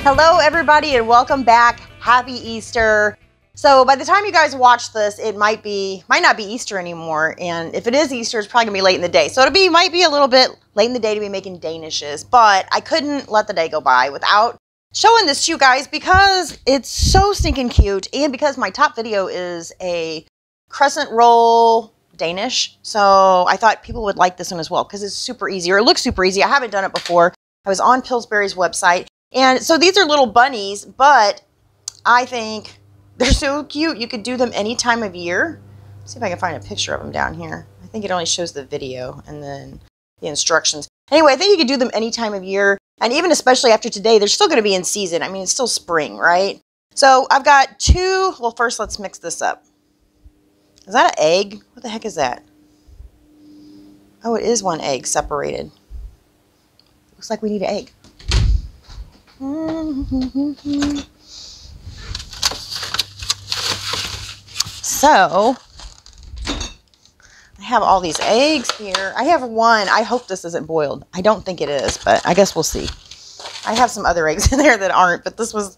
Hello everybody and welcome back. Happy Easter. So by the time you guys watch this, it might not be Easter anymore. And if it is Easter, it's probably gonna be late in the day. So might be a little bit late in the day to be making danishes, but I couldn't let the day go by without showing this to you guys because it's so stinking cute and because my top video is a crescent roll Danish. So I thought people would like this one as well because it's super easy, or it looks super easy. I haven't done it before. I was on Pillsbury's website. And so these are little bunnies, but I think they're so cute. You could do them any time of year. Let's see if I can find a picture of them down here. I think it only shows the video and then the instructions. Anyway, I think you could do them any time of year. And even especially after today, they're still going to be in season. I mean, it's still spring, right? So I've got two. Well, first, let's mix this up. Is that an egg? What the heck is that? Oh, it is one egg separated. Looks like we need an egg. So I have all these eggs here. I have one. I hope this isn't boiled. I don't think it is, but I guess we'll see. I have some other eggs in there that aren't, but this was,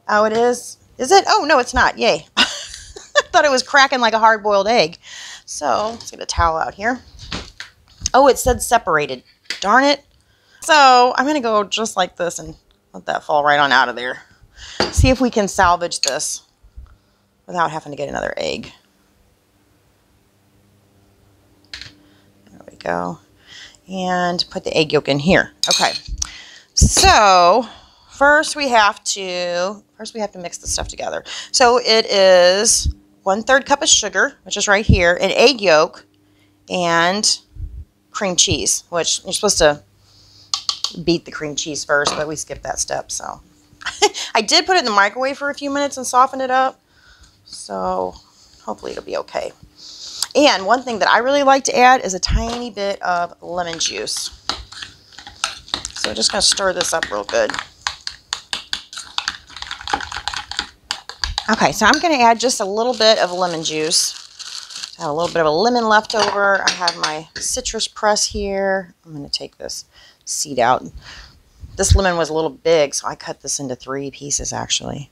oh, it is. Is it? Oh, no, it's not. Yay. I thought it was cracking like a hard-boiled egg. So let's get a towel out here. Oh, it said separated. Darn it. So I'm going to go just like this and let that fall right on out of there. See if we can salvage this without having to get another egg. There we go. And put the egg yolk in here. Okay. So first we have to mix the stuff together. So it is 1/3 cup of sugar, which is right here, an egg yolk, and cream cheese, which you're supposed to beat the cream cheese first, but we skipped that step. So I did put it in the microwave for a few minutes and soften it up. So hopefully it'll be okay. And one thing that I really like to add is a tiny bit of lemon juice. So I'm just going to stir this up real good. Okay, so I'm going to add just a little bit of lemon juice. I have a little bit of a lemon left over. I have my citrus press here. I'm going to take this seed out. This lemon was a little big, so I cut this into 3 pieces actually.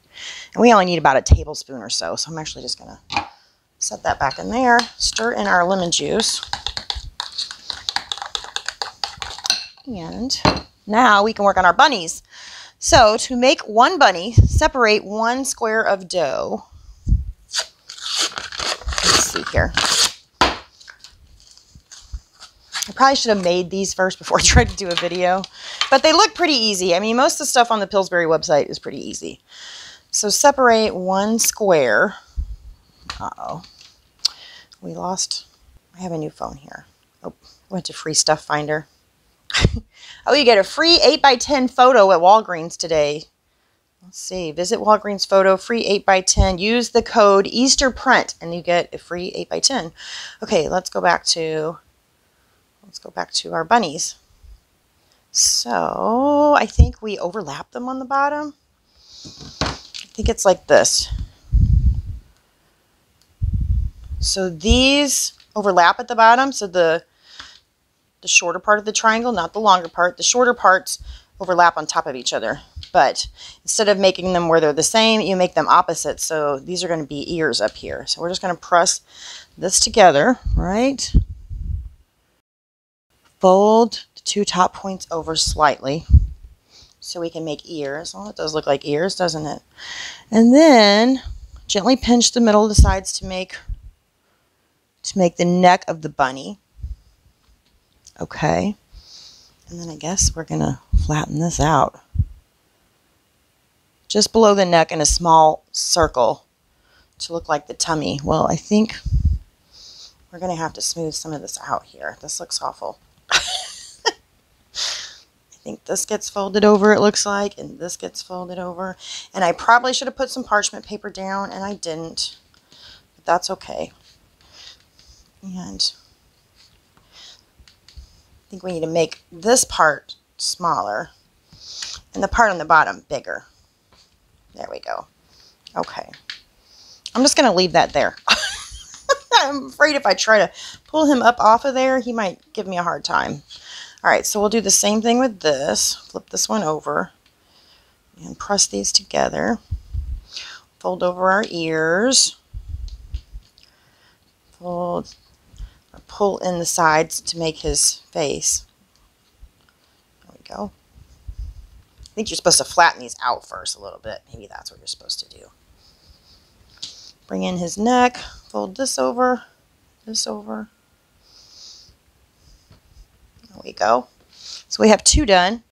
And we only need about a tablespoon or so. So I'm actually just going to set that back in there, stir in our lemon juice. And now we can work on our bunnies. So to make one bunny, separate 1 square of dough. Let's see here. I probably should have made these first before I tried to do a video, but they look pretty easy. I mean, most of the stuff on the Pillsbury website is pretty easy. So separate 1 square. Uh-oh. I have a new phone here. Oh, went to free stuff finder. Oh, you get a free 8x10 photo at Walgreens today. Let's see. Visit Walgreens photo, free 8x10. Use the code EasterPrint and you get a free 8x10. Okay, let's go back to our bunnies. So I think we overlap them on the bottom. I think it's like this. So these overlap at the bottom. So the shorter part of the triangle, not the longer part, the shorter parts overlap on top of each other. But instead of making them where they're the same, you make them opposite. So these are going to be ears up here. So we're just going to press this together, right? Fold the 2 top points over slightly so we can make ears. Oh, it does look like ears, doesn't it? And then gently pinch the middle of the sides to make the neck of the bunny. Okay. And then I guess we're going to flatten this out. Just below the neck in a small circle to look like the tummy. Well, I think we're going to have to smooth some of this out here. This looks awful. I think this gets folded over, it looks like, and this gets folded over. And I probably should have put some parchment paper down, and I didn't. But that's okay. And I think we need to make this part smaller and the part on the bottom bigger. There we go. Okay. I'm just going to leave that there. I'm afraid if I try to pull him up off of there, he might give me a hard time. All right, so we'll do the same thing with this. Flip this one over. And press these together. Fold over our ears. Fold, or pull in the sides to make his face. There we go. I think you're supposed to flatten these out first a little bit. Maybe that's what you're supposed to do. Bring in his neck. Fold this over. This over. There we go. So we have 2 done.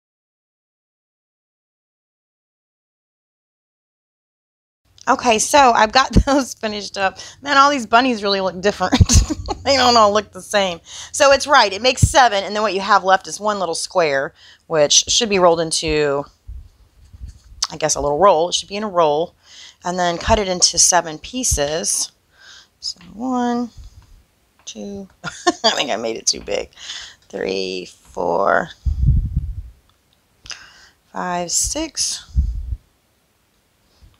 Okay, so I've got those finished up. Man, all these bunnies really look different. They don't all look the same. So it's right. It makes 7, and then what you have left is 1 little square, which should be rolled into, I guess, a little roll. It should be in a roll. And then cut it into 7 pieces. So 1, 2, I think I made it too big. 3, 4, 5, 6.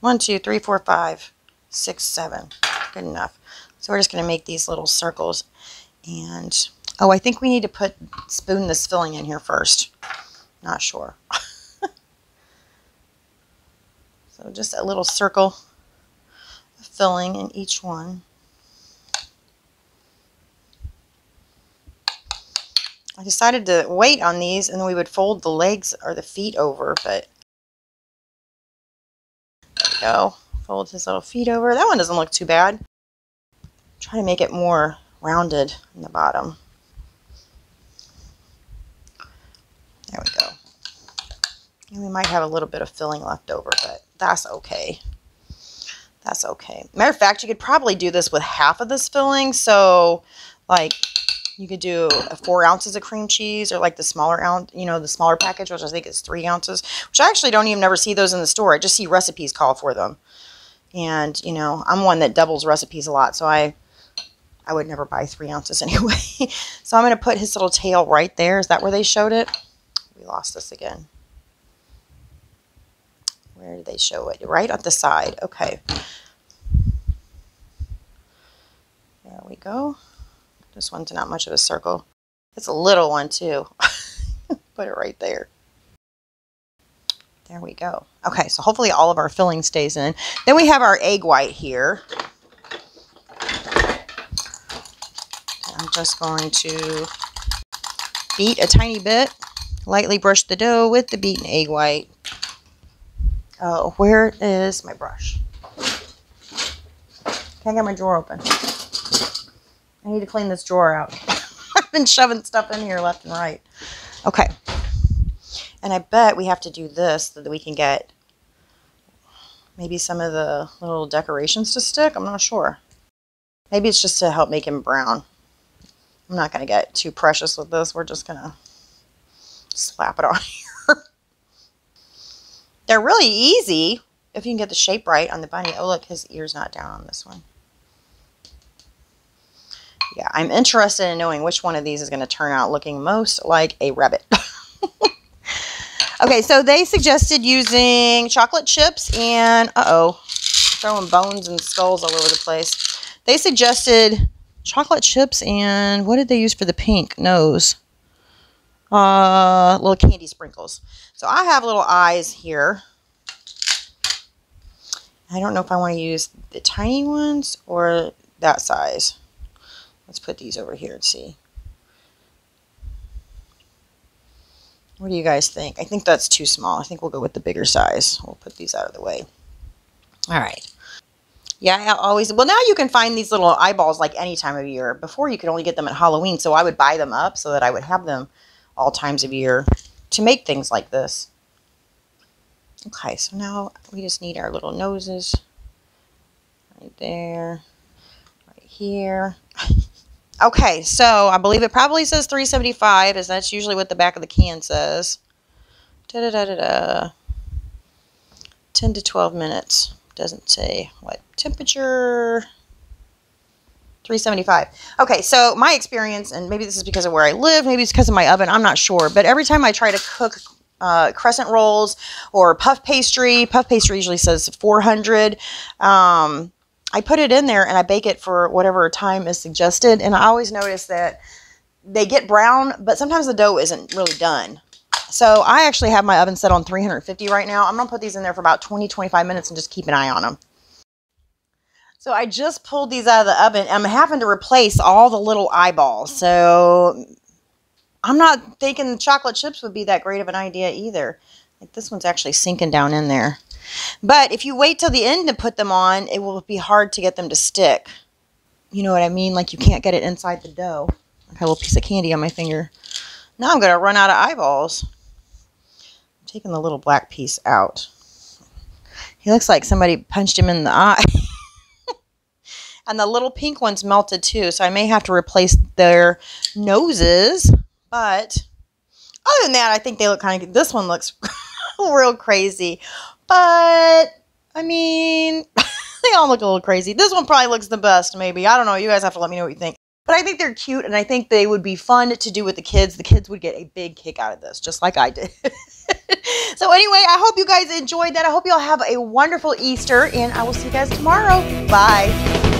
1, 2, 3, 4, 5, 6, 7. Good enough. So we're just going to make these little circles. And, oh, I think we need to spoon this filling in here first. Not sure. So just a little circle of filling in each one. I decided to wait on these and then we would fold the legs or the feet over, but there we go. Fold his little feet over. That one doesn't look too bad. Try to make it more rounded in the bottom. There we go. And we might have a little bit of filling left over, but that's okay. That's okay. Matter of fact, you could probably do this with half of this filling. So, like, you could do 4 ounces of cream cheese, or like the smaller ounce, you know, the smaller package, which I think is 3 ounces, which I actually don't even never see those in the store. I just see recipes call for them. And, you know, I'm one that doubles recipes a lot, so I would never buy 3 ounces anyway. So I'm going to put his little tail right there. Is that where they showed it? We lost this again. Where did they show it? Right at the side. Okay. There we go. This one's not much of a circle. It's a little one too. Put it right there. There we go. Okay, so hopefully all of our filling stays in. Then we have our egg white here. I'm just going to beat a tiny bit. Lightly brush the dough with the beaten egg white. Oh, where is my brush? Can't get my drawer open. I need to clean this drawer out. I've been shoving stuff in here left and right. Okay. And I bet we have to do this so that we can get maybe some of the little decorations to stick. I'm not sure. Maybe it's just to help make him brown. I'm not going to get too precious with this. We're just going to slap it on here. They're really easy if you can get the shape right on the bunny. Oh, look, his ear's not down on this one. Yeah, I'm interested in knowing which one of these is going to turn out looking most like a rabbit. Okay, so they suggested using chocolate chips and, throwing bones and skulls all over the place. They suggested chocolate chips and, what did they use for the pink nose? Little candy sprinkles. So I have little eyes here. I don't know if I want to use the tiny ones or that size. Let's put these over here and see. What do you guys think? I think that's too small. I think we'll go with the bigger size. We'll put these out of the way. All right. Yeah, I always, well, now you can find these little eyeballs like any time of year. Before you could only get them at Halloween, so I would buy them up so that I would have them all times of year to make things like this. Okay, so now we just need our little noses right there, right here. Okay, so I believe it probably says 375, as that's usually what the back of the can says. 10 to 12 minutes. Doesn't say what temperature. 375. Okay, so my experience, and maybe this is because of where I live, maybe it's because of my oven, I'm not sure, but every time I try to cook crescent rolls or puff pastry usually says 400. I put it in there and I bake it for whatever time is suggested. And I always notice that they get brown, but sometimes the dough isn't really done. So I actually have my oven set on 350 right now. I'm going to put these in there for about 20-25 minutes and just keep an eye on them. So I just pulled these out of the oven. I'm having to replace all the little eyeballs. So I'm not thinking the chocolate chips would be that great of an idea either. Like this one's actually sinking down in there. But if you wait till the end to put them on, it will be hard to get them to stick. You know what I mean? Like you can't get it inside the dough. I got a little piece of candy on my finger. Now I'm going to run out of eyeballs. I'm taking the little black piece out. He looks like somebody punched him in the eye. And the little pink one's melted too, so I may have to replace their noses. But other than that, I think they look kind of good. This one looks real crazy. But, I mean, they all look a little crazy. This one probably looks the best, maybe. I don't know. You guys have to let me know what you think. But I think they're cute, and I think they would be fun to do with the kids. The kids would get a big kick out of this, just like I did. So anyway, I hope you guys enjoyed that. I hope you all have a wonderful Easter, and I will see you guys tomorrow. Bye.